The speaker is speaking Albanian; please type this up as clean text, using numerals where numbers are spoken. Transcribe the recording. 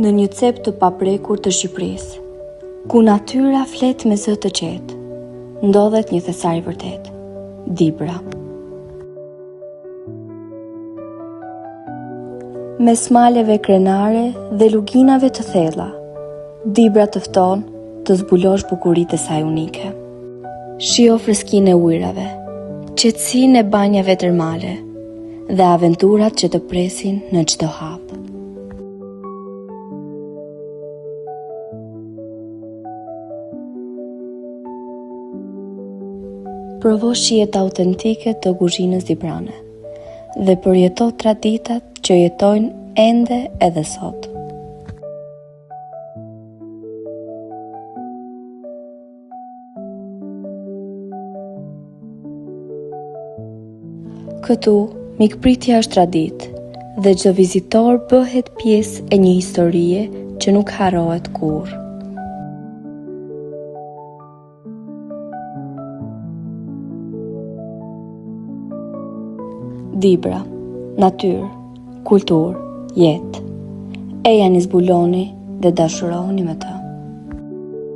Në një cep të paprekur të Shqipërisë, ku natyra flet me zë të qetë, ndodhet një thesar i vërtet, Dibra. Mes maleve krenare dhe luginave të thella, Dibra të fton të zbulosh bukuritë e saj unike. Shio freskinë e ujrave, qetësinë e banjave termale dhe aventurat që të presin në çdo hap. Provo shijet autentike të kuzhinës dibrane dhe përjeto traditat që jetojnë ende edhe sot. Këtu, mikpritja është traditë dhe çdo vizitor bëhet pjesë e një historie që nuk harrohet kurrë. Dibra, natyrë, kulturë, jetë. Eja një zbuloni dhe dashuroni me të.